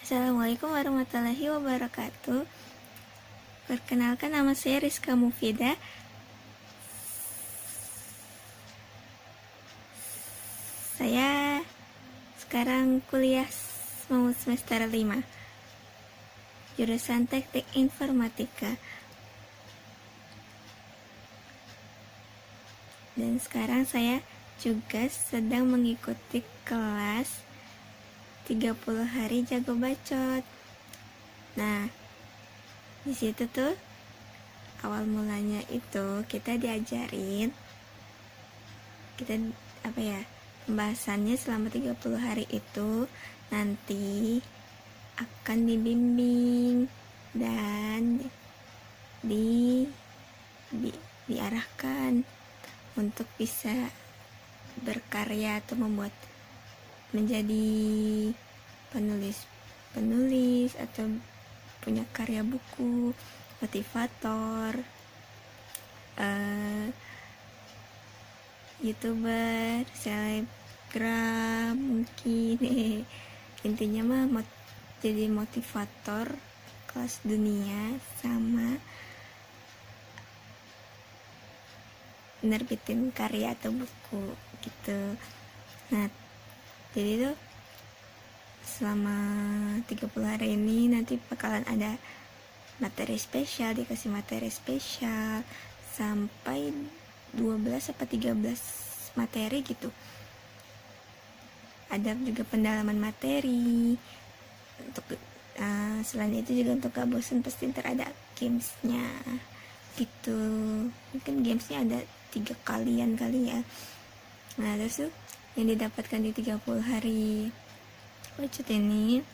Assalamualaikum warahmatullahi wabarakatuh. Perkenalkan, nama saya Rizka Mufida. Saya sekarang kuliah mau semester 5, jurusan Teknik Informatika. Dan sekarang saya juga sedang mengikuti kelas 30 hari jago bacot. Nah, di situ tuh awal mulanya itu kita diajarin, pembahasannya selama 30 hari itu nanti akan dibimbing dan diarahkan untuk bisa berkarya atau menjadi penulis atau punya karya buku, motivator, YouTuber, selebgram mungkin. Intinya mah jadi motivator kelas dunia sama nerbitin karya atau buku gitu. Nah, jadi tuh selama 30 hari ini nanti bakalan ada dikasih materi spesial sampai 12 atau 13 materi gitu. Ada juga pendalaman materi untuk selain itu juga untuk gak bosan pasti ntar ada gamesnya gitu. Mungkin gamesnya ada 3 kalian kali ya. Nah, terus tuh yang didapatkan di 30 hari bacot ini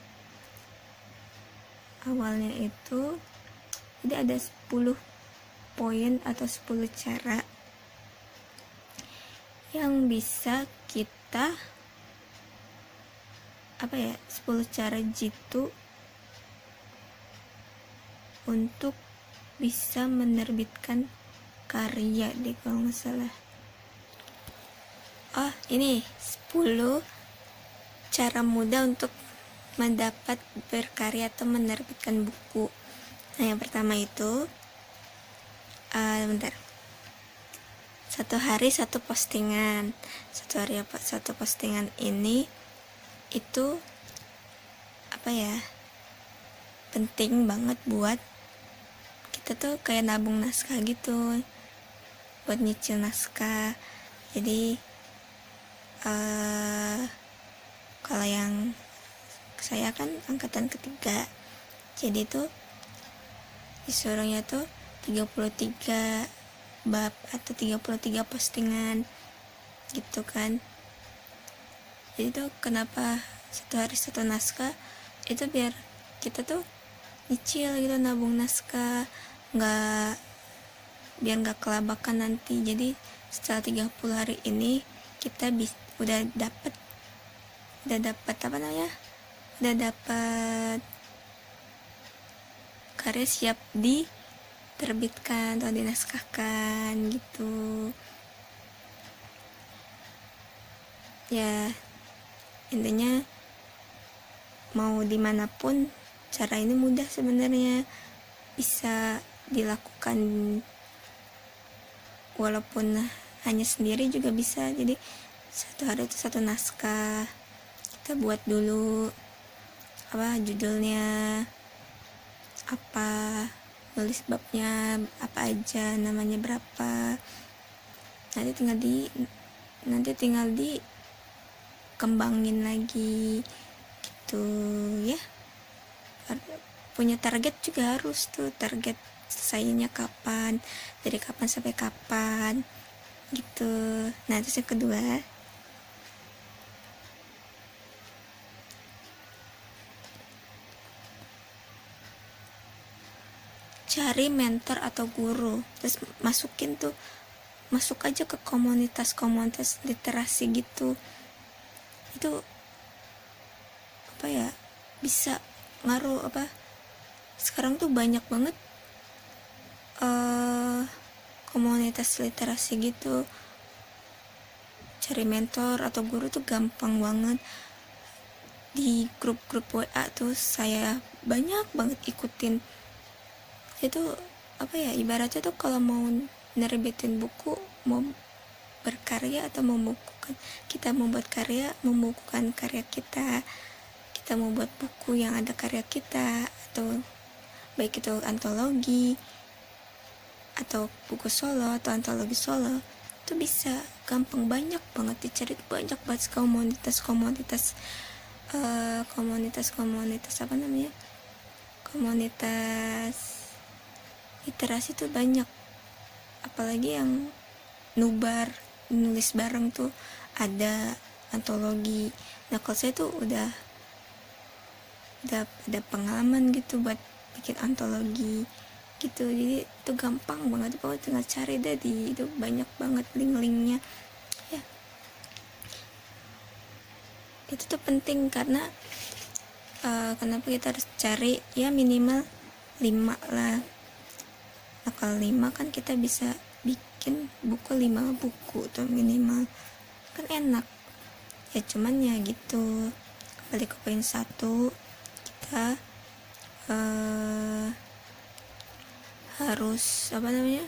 awalnya itu jadi ada 10 poin atau 10 cara yang bisa kita 10 cara jitu untuk bisa menerbitkan karya deh kalau nggak salah. Ini 10 cara mudah untuk mendapat berkarya atau menerbitkan buku. Nah, yang pertama itu 1 hari 1 postingan. 1 hari 1 postingan ini itu penting banget buat kita tuh kayak nabung naskah gitu, buat nyicil naskah. Jadi kalau yang saya kan angkatan ketiga, jadi tuh disuruhnya tuh 33 bab atau 33 postingan gitu kan. Jadi tuh kenapa 1 hari 1 naskah, itu biar kita tuh nyicil gitu, nabung naskah, biar nggak kelabakan nanti. Jadi setelah 30 hari ini kita udah dapat karya siap diterbitkan atau dinaskahkan gitu ya. Intinya mau dimanapun cara ini mudah sebenarnya, bisa dilakukan walaupun hanya sendiri juga bisa. Jadi 1 hari itu 1 naskah, kita buat dulu judulnya apa, nulis babnya apa aja, namanya berapa, nanti tinggal dikembangin lagi gitu ya. Punya target juga harus tuh, target selesainya kapan, dari kapan sampai kapan gitu. Nah, terus yang kedua, cari mentor atau guru, terus masuk aja ke komunitas literasi gitu. Itu bisa ngaruh. Sekarang tuh banyak banget komunitas literasi gitu. Cari mentor atau guru tuh gampang banget. di grup-grup WA tuh saya banyak banget ikutin. Itu apa ya, ibaratnya tuh kalau mau nerbitin buku, mau berkarya atau membukukan, kita membuat karya, membukukan karya kita mau buat buku yang ada karya kita, atau baik itu antologi atau buku solo atau antologi solo, itu bisa gampang, banyak banget dicari, banyak banget komunitas apa namanya, komunitas literasi tuh banyak. Apalagi yang nulis bareng tuh ada antologi. Nah kalau saya tuh udah ada pengalaman gitu buat bikin antologi gitu, jadi itu gampang banget, pokoknya tinggal cari deh di itu, banyak banget link-linknya ya. Itu tuh penting karena kenapa kita harus cari ya, minimal 5 lah. Nah kalau 5 kan kita bisa bikin buku 5 buku tuh minimal, kan enak ya. Cuman ya gitu, kembali ke poin 1, kita harus apa namanya,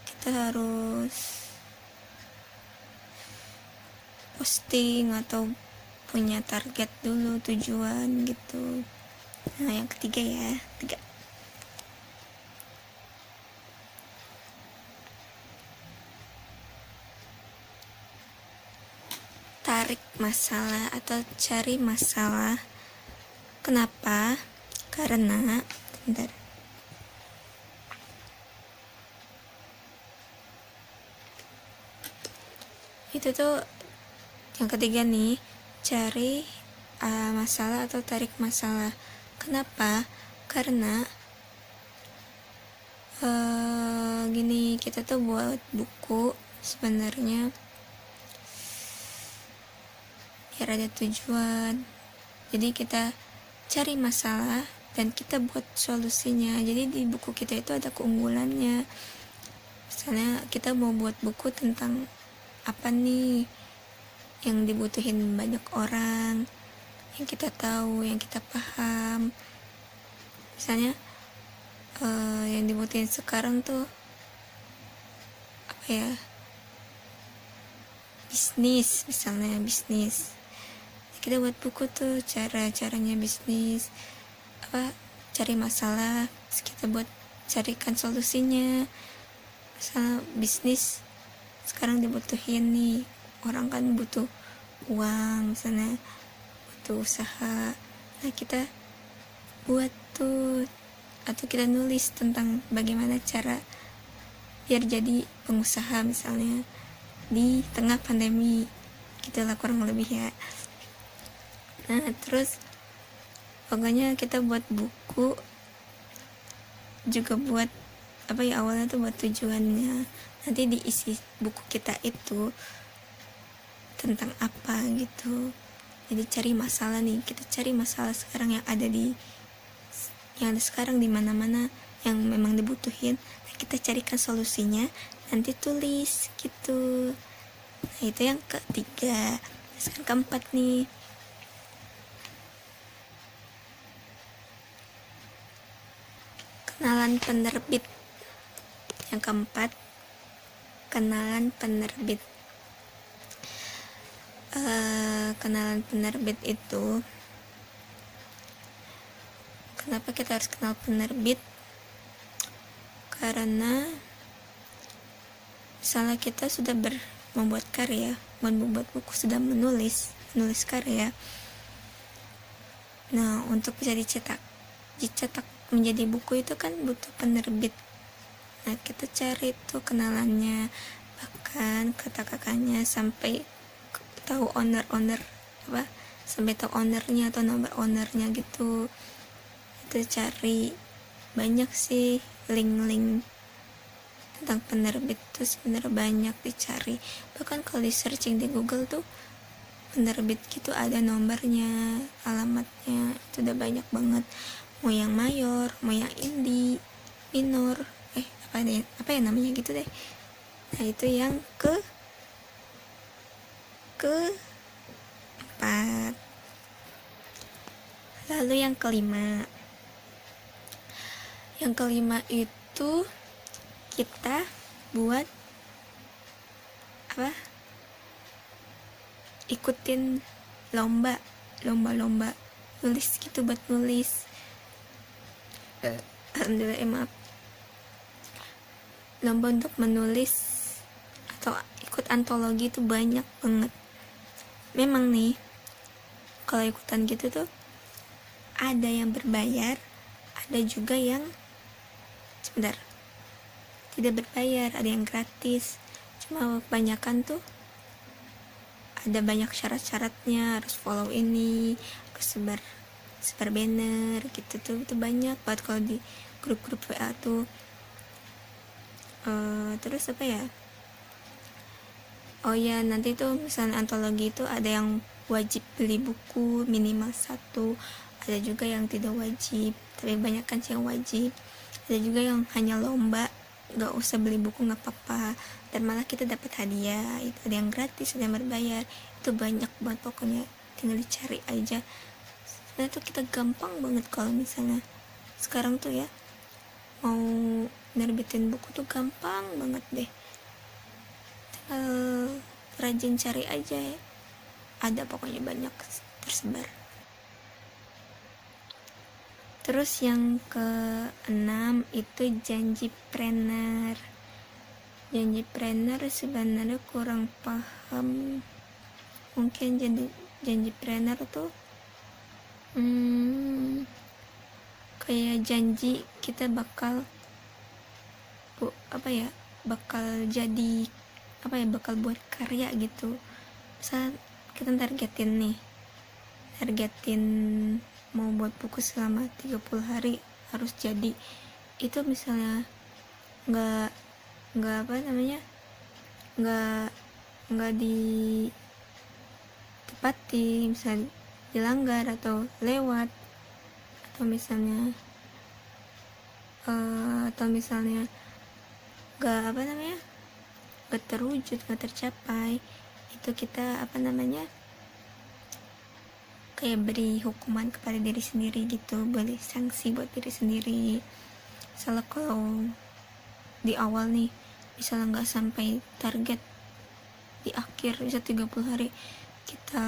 kita harus posting atau punya target dulu, tujuan gitu. Nah yang ketiga ya, tarik masalah atau cari masalah. Kenapa? Karena bentar, itu tuh yang ketiga nih, cari masalah atau tarik masalah. Kenapa? Karena gini, kita tuh buat buku sebenarnya biar ada tujuan. Jadi kita cari masalah dan kita buat solusinya. Jadi di buku kita itu ada keunggulannya. Misalnya kita mau buat buku tentang apa nih yang dibutuhin banyak orang, yang kita tahu, yang kita paham. Misalnya yang dibutuhin sekarang tuh apa ya, bisnis, misalnya bisnis. Kita buat buku tuh caranya bisnis, apa, cari masalah, terus kita buat carikan solusinya. Misalnya bisnis sekarang dibutuhin nih, orang kan butuh uang, misalnya butuh usaha. Nah kita buat tuh, atau kita nulis tentang bagaimana cara biar jadi pengusaha misalnya di tengah pandemi, gitulah kurang lebih ya. Nah terus pokoknya kita buat buku juga buat apa ya, awalnya tuh buat tujuannya, nanti diisi buku kita itu tentang apa gitu. Jadi cari masalah nih, kita cari masalah sekarang yang ada sekarang di mana-mana yang memang dibutuhin. Nah, kita carikan solusinya, nanti tulis gitu. Nah itu yang ketiga. Sekarang keempat nih, kenalan penerbit. Yang keempat, kenalan penerbit. Kenalan penerbit itu, kenapa kita harus kenal penerbit? Karena misalnya kita sudah membuat karya, membuat buku, sudah menulis karya. Nah untuk bisa dicetak menjadi buku itu kan butuh penerbit. Nah kita cari tuh kenalannya, bahkan kata-katanya sampai tahu sampai tahu ownernya atau nomor ownernya gitu. Itu cari, banyak sih link-link tentang penerbit tuh sebenarnya banyak dicari. Bahkan kalau di searching di Google tuh penerbit gitu ada nomornya, alamatnya, itu udah banyak banget. Mau yang mayor, mau yang indie, minor, apa ya namanya gitu deh. Nah itu yang keempat. Lalu yang kelima itu kita buat apa, ikutin lomba nulis gitu, buat nulis. Alhamdulillah, maaf, lomba untuk menulis atau ikut antologi itu banyak banget. Memang nih, kalau ikutan gitu tuh ada yang berbayar, ada juga yang tidak berbayar, ada yang gratis. Cuma kebanyakan tuh ada banyak syarat-syaratnya, harus follow ini, harus sebar banner gitu tuh. Itu banyak banget kalau di grup-grup WA tuh. Terus apa ya, oh ya, nanti tuh misalnya antologi itu ada yang wajib beli buku minimal 1, ada juga yang tidak wajib, tapi banyak kan sih yang wajib. Ada juga yang hanya lomba, nggak usah beli buku nggak apa-apa, dan malah kita dapat hadiah. Itu ada yang gratis, ada yang berbayar. Itu banyak banget pokoknya, tinggal dicari aja. Sebenarnya tuh kita gampang banget kalau misalnya sekarang tuh ya, mau nerbitin buku tuh gampang banget deh. Rajin cari aja ya, ada pokoknya banyak tersebar. Terus yang ke-6 itu janjipreneur. Janjipreneur sebenarnya kurang paham. Mungkin janjipreneur tuh kayak janji kita bakal bakal buat karya gitu. Misal kita targetin mau buat buku selama 30 hari harus jadi. Itu misalnya nggak ditepati, misalnya dilanggar atau lewat, atau misalnya nggak terwujud, nggak tercapai, itu kita kayak beri hukuman kepada diri sendiri gitu, boleh sanksi buat diri sendiri. Misalnya kalau di awal nih, misalnya nggak sampai target, di akhir bisa 30 hari kita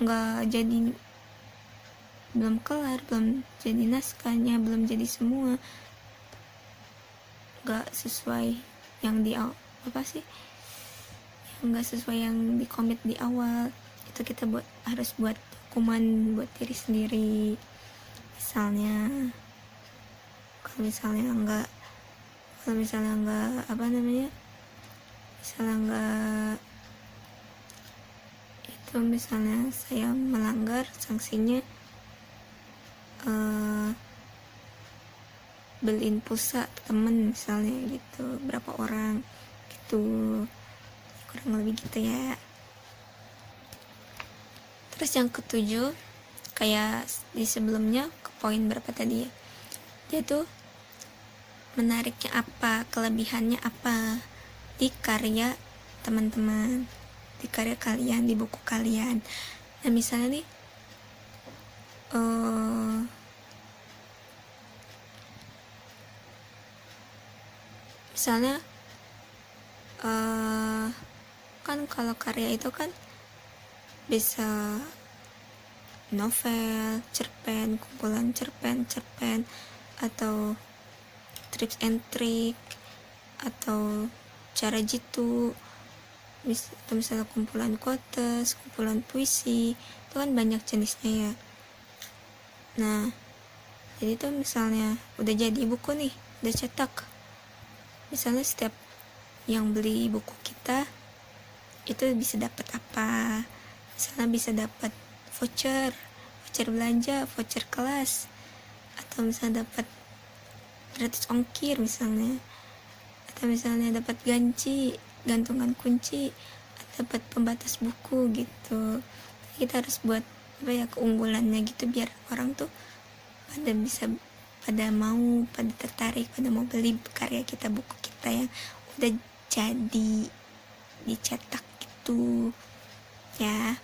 nggak jadi, belum kelar, belum jadi naskahnya, belum jadi semua, nggak sesuai yang nggak sesuai yang di komit di awal, itu kita harus buat hukuman buat diri sendiri. Misalnya misalnya saya melanggar, sanksinya beliin pulsa temen misalnya gitu, berapa orang gitu, kurang lebih gitu ya. Terus yang ke-7, kayak di sebelumnya, ke poin berapa tadi ya, dia tuh menariknya apa, kelebihannya apa di karya teman-teman, di karya kalian, di buku kalian. Nah misalnya nih, kan kalau karya itu kan bisa novel, cerpen, kumpulan cerpen, atau tips and trick, atau cara jitu, atau misalnya kumpulan quotes, kumpulan puisi, itu kan banyak jenisnya ya. Nah jadi tuh misalnya udah jadi buku nih, udah cetak, misalnya setiap yang beli buku kita itu bisa dapat apa, misalnya bisa dapat voucher belanja, voucher kelas, atau misalnya dapat gratis ongkir misalnya, atau misalnya dapat gantungan kunci, atau dapat pembatas buku gitu. Kita harus buat keunggulannya gitu, biar orang tuh pada tertarik, pada mau beli karya kita, buku kita yang udah jadi dicetak gitu ya.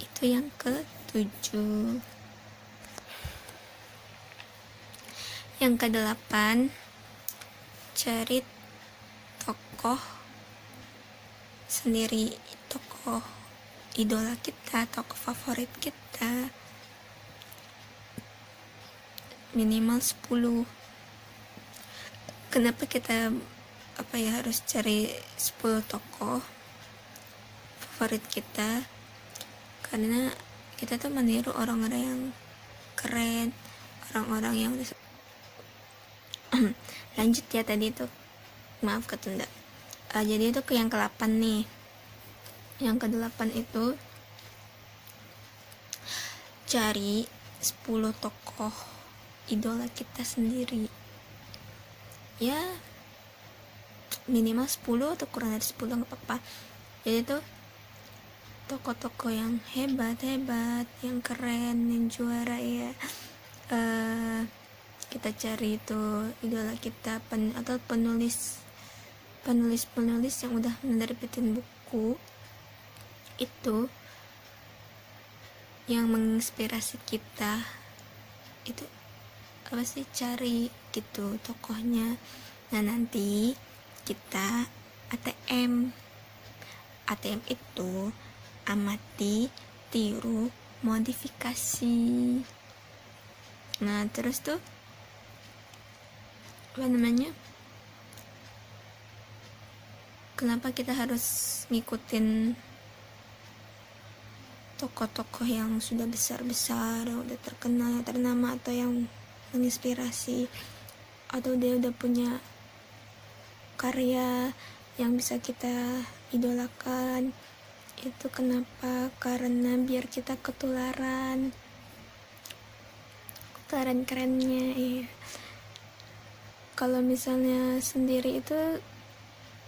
Itu yang ke-7. Yang kedelapan, cari tokoh sendiri, tokoh idola kita, tokoh favorit kita, minimal 10. Kenapa kita harus cari 10 tokoh favorit kita? Karena kita tuh meniru orang-orang yang keren, orang-orang yang udah lanjut ya, tadi tuh maaf ketunda. Jadi itu ke yang ke-8 nih. Yang ke-8 itu cari 10 tokoh idola kita sendiri. Ya minimal 10 atau kurang dari 10 nggak apa-apa. Jadi tuh tokoh-tokoh yang hebat, yang keren, yang juara ya. Kita cari itu idola kita, atau penulis yang udah menerbitin buku itu yang menginspirasi kita. Itu cari gitu tokohnya. Nah nanti kita ATM itu amati, tiru, modifikasi. Nah terus tuh kenapa kita harus ngikutin tokoh-tokoh yang sudah besar, yang udah terkenal, yang ternama, atau yang menginspirasi, atau dia udah punya karya yang bisa kita idolakan? Itu kenapa? Karena biar kita ketularan kerennya ya. Kalau misalnya sendiri itu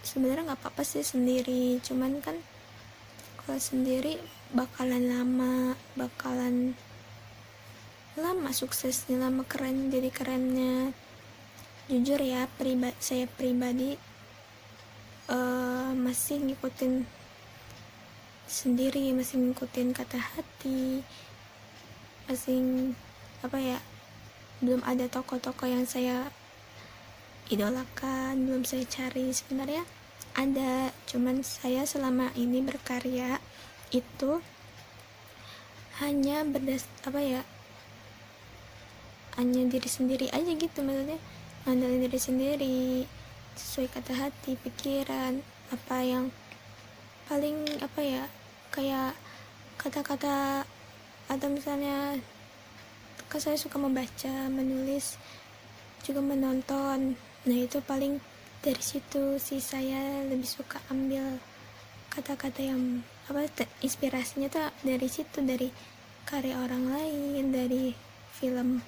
sebenarnya nggak apa-apa sih sendiri, cuman kan kalau sendiri bakalan lama suksesnya, lama keren, jadi kerennya. Jujur ya, saya pribadi masih ngikutin sendiri, masih ngikutin kata hati, masih belum ada tokoh-tokoh yang saya idolakan, belum saya cari. Sebenarnya ada, cuman saya selama ini berkarya itu hanya hanya diri sendiri aja gitu, maksudnya ngandelin diri sendiri sesuai kata hati, pikiran, apa yang paling kayak kata-kata, atau misalnya kan saya suka membaca, menulis, juga menonton. Nah itu paling dari situ sih saya lebih suka ambil kata-kata yang inspirasinya tuh dari situ, dari karya orang lain, dari film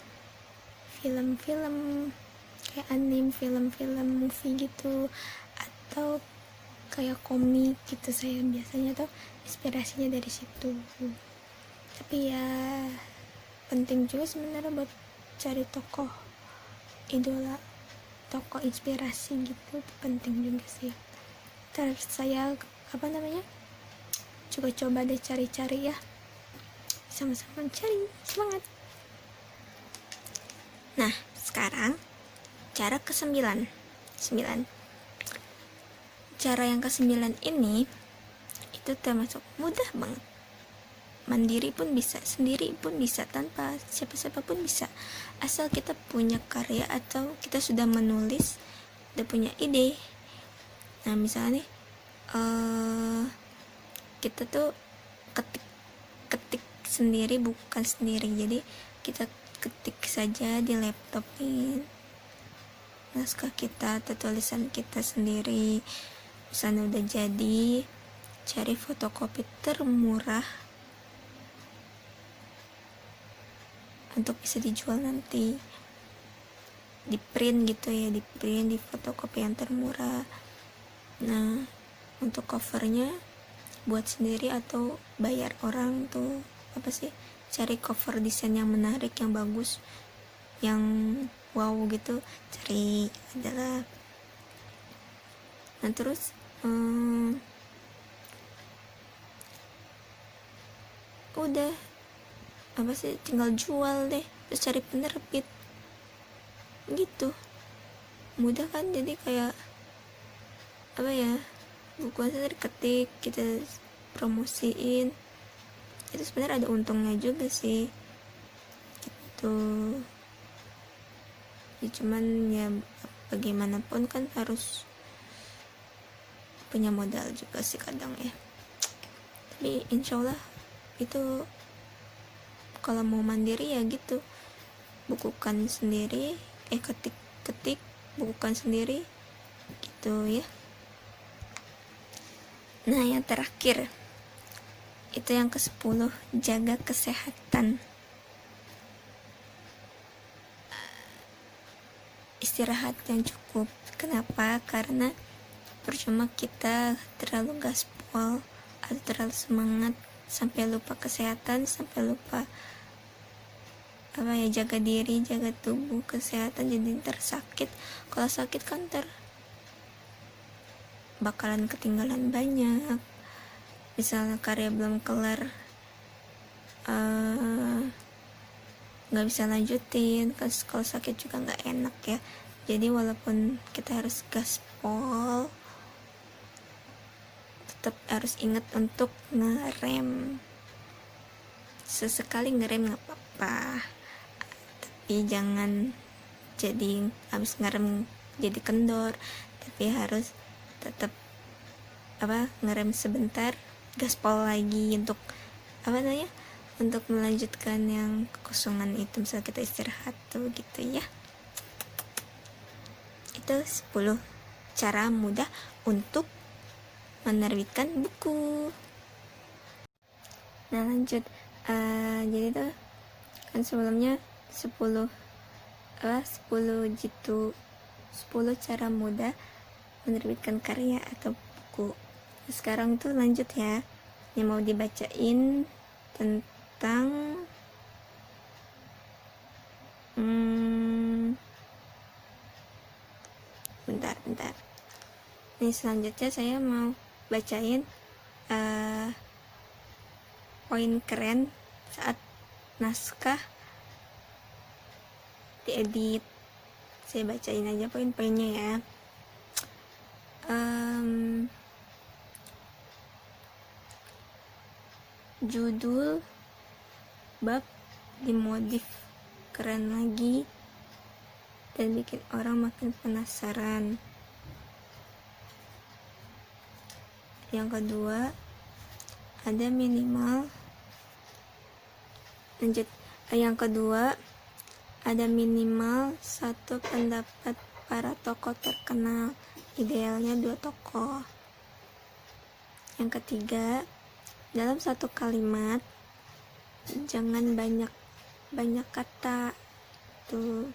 kayak anime, film movie gitu, atau kayak komik gitu. Saya biasanya tuh inspirasinya dari situ. Tapi ya penting juga sebenarnya buat cari tokoh idola, tokoh inspirasi gitu, penting juga sih. Terus saya coba deh cari-cari ya, sama-sama cari, semangat. Nah sekarang cara ke-9. Cara yang ke-9 ini itu termasuk mudah banget, mandiri pun bisa, sendiri pun bisa, tanpa siapa-siapa pun bisa, asal kita punya karya atau kita sudah menulis, udah punya ide. Nah misalnya nih kita tuh ketik sendiri, bukan sendiri, jadi kita ketik saja di laptop nih naskah kita atau tulisan kita sendiri. Misalnya udah jadi, cari fotokopi termurah untuk bisa dijual nanti, di print gitu ya, di print, di fotokopi yang termurah. Nah untuk covernya buat sendiri atau bayar orang tuh cari cover desain yang menarik, yang bagus, yang wow gitu, cari adalah. Nah terus udah tinggal jual deh, terus cari penerbit. gitu. Mudah kan, jadi kayak apa ya, buku aja diketik, kita promosiin, itu sebenarnya ada untungnya juga sih gitu. Ya cuman ya bagaimanapun kan harus punya modal juga sih kadang ya. Tapi insyaallah itu kalau mau mandiri ya gitu, bukukan sendiri, ketik bukukan sendiri gitu ya. Nah yang terakhir itu yang ke-10, jaga kesehatan. Istirahat yang cukup. Kenapa? Karena percuma kita terlalu gaspol atau terlalu semangat sampai lupa kesehatan, sampai lupa apa ya, jaga diri, jaga tubuh, kesehatan, jadi tersakit. Kalau sakit kan bakalan ketinggalan banyak. Misalnya karya belum kelar, nggak bisa lanjutin, kalau sakit juga nggak enak ya. Jadi walaupun kita harus gaspol, tetap harus ingat untuk ngerem. Sesekali ngerem nggak apa-apa, tapi jangan jadi habis ngerem jadi kendor. Tapi harus tetap ngerem sebentar, gaspol lagi untuk untuk melanjutkan yang kekosongan itu. Misalnya kita istirahat tuh gitu ya. Itu 10 cara mudah untuk menerbitkan buku. Nah lanjut, jadi tuh kan sebelumnya 10 gitu, 10 cara mudah menerbitkan karya atau buku. Sekarang tuh lanjut ya, yang mau dibacain tentang bentar. Nih selanjutnya saya mau bacain poin keren saat naskah diedit. Saya bacain aja poin-poinnya ya. Judul bab dimodif keren lagi dan bikin orang makin penasaran. Yang kedua, ada minimal satu pendapat para tokoh terkenal, idealnya 2 tokoh. Yang ketiga, dalam satu kalimat jangan banyak kata tuh.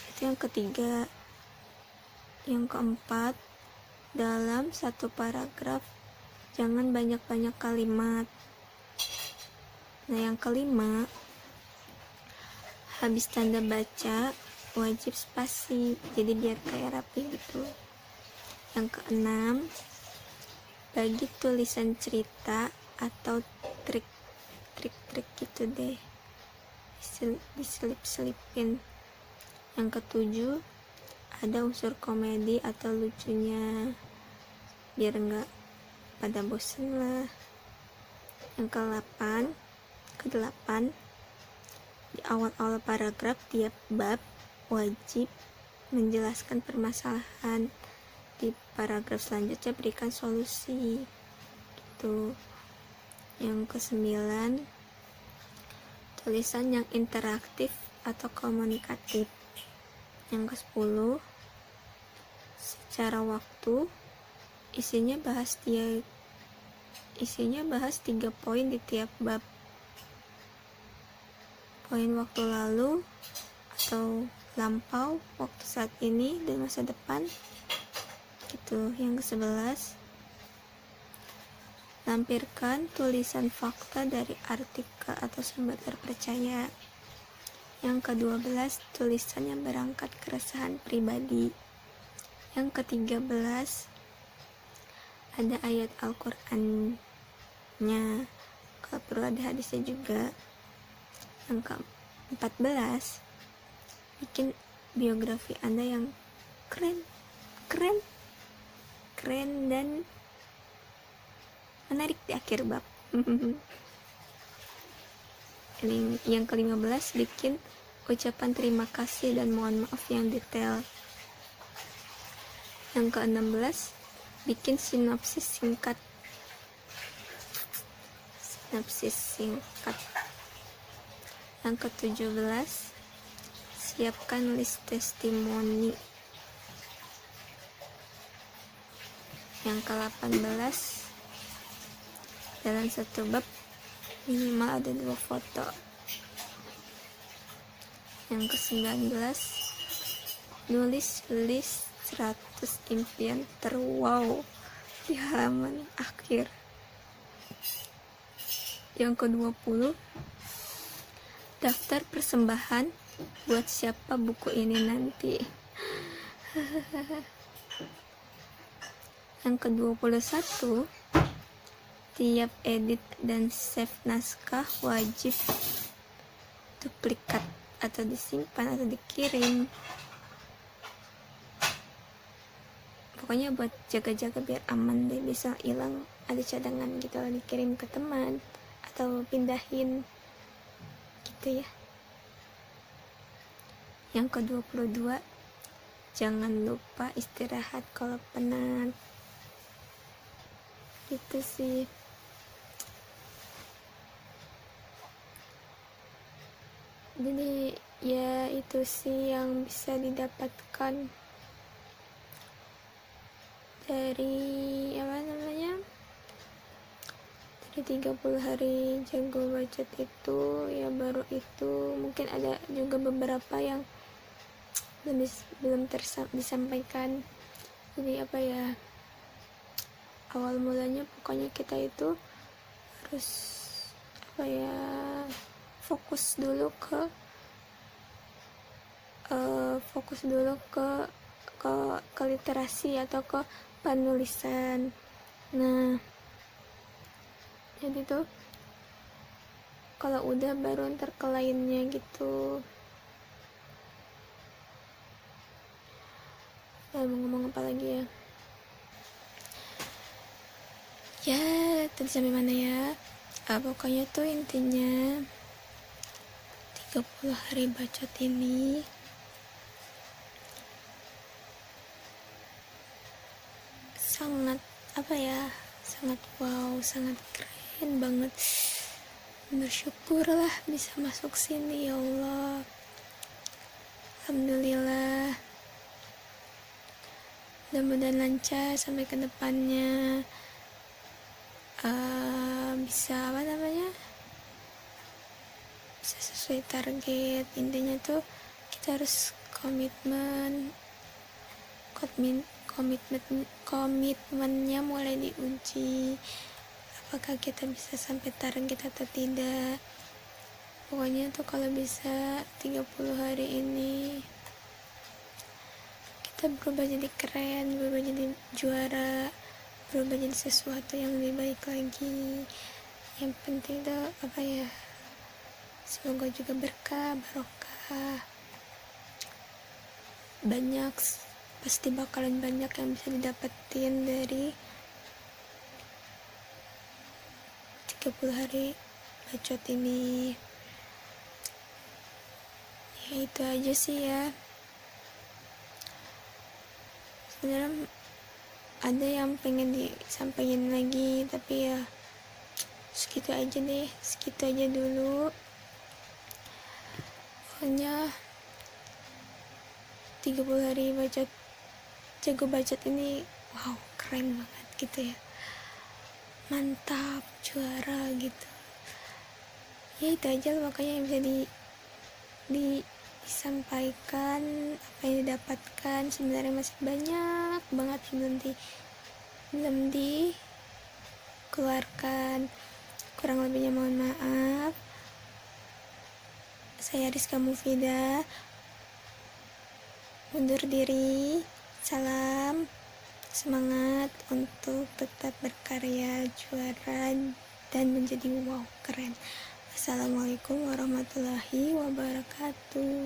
Itu yang ketiga. Yang keempat, dalam satu paragraf jangan banyak kalimat. Nah yang kelima, habis tanda baca wajib spasi, jadi biar kayak rapi gitu. Yang keenam, bagi tulisan cerita atau trik gitu deh, diselip-selipin. Yang ketujuh, ada unsur komedi atau lucunya biar nggak pada bosen lah. Yang kedelapan, di awal paragraf tiap bab wajib menjelaskan permasalahan. Di paragraf selanjutnya berikan solusi gitu. Yang ke-9, tulisan yang interaktif atau komunikatif. Yang ke-10, secara waktu isinya bahas 3 poin di tiap bab. Poin waktu lalu atau lampau, waktu saat ini, dan masa depan gitu. Yang ke-11, lampirkan tulisan fakta dari artikel atau sumber terpercaya. Yang ke-12, tulisan yang berangkat keresahan pribadi. Yang ke-13, ada ayat Al-Qur'annya, kalau perlu ada hadisnya juga. Yang 14, bikin biografi Anda yang keren dan menarik di akhir bab. Yang ke-15, bikin ucapan terima kasih dan mohon maaf yang detail. Yang ke-16, bikin sinopsis singkat. Yang ke-17, siapkan list testimoni. Yang ke-18, dalam satu bab minimal ada 2 foto. Yang ke-19, nulis list 100 impian terwow di halaman akhir. Yang ke-20, daftar persembahan buat siapa buku ini nanti. Yang ke-21, tiap edit dan save naskah wajib duplikat atau disimpan atau dikirim. Pokoknya buat jaga-jaga biar aman deh, bisa hilang ada cadangan gitu, dikirim ke teman atau pindahin gitu ya. Yang ke-22, jangan lupa istirahat kalau penat. Gitu sih. Jadi ya itu sih yang bisa didapatkan dari dari 30 hari jago bacot itu. Ya baru itu, mungkin ada juga beberapa yang belum disampaikan. Jadi awal mulanya pokoknya kita itu harus fokus dulu ke literasi atau ke penulisan. Nah, jadi tuh kalau udah baru ntar ke lainnya gitu. Mau ngomong apa lagi ya? Ya, tadi sampai mana ya? Pokoknya tuh intinya 30 hari bacot ini sangat sangat wow, sangat keren banget. Bersyukurlah bisa masuk sini, ya Allah. Alhamdulillah. Mudah-mudahan lancar sampai ke depannya. Bisa bisa sesuai target. Intinya tuh kita harus komitmennya mulai diuji, apakah kita bisa sampai target atau tidak. Pokoknya tuh kalau bisa 30 hari ini kita berubah jadi keren, berubah jadi juara, berubah jadi sesuatu yang lebih baik lagi. Yang penting tuh semoga juga berkah, barokah, pasti bakalan banyak yang bisa didapetin dari 30 hari bacot ini. Ya itu aja sih ya. Sebenarnya ada yang pengen disampaikan lagi, tapi ya segitu aja dulu. Pokoknya 30 hari jago bacot ini wow, keren banget gitu ya, mantap, juara gitu ya. Itu aja loh makanya yang bisa disampaikan. Apa yang didapatkan sebenarnya masih banyak banget belum dikeluarkan. Kurang lebihnya mohon maaf. Saya Rizka Mufida undur diri. Salam semangat untuk tetap berkarya, juara, dan menjadi wow, keren. Assalamualaikum warahmatullahi wabarakatuh.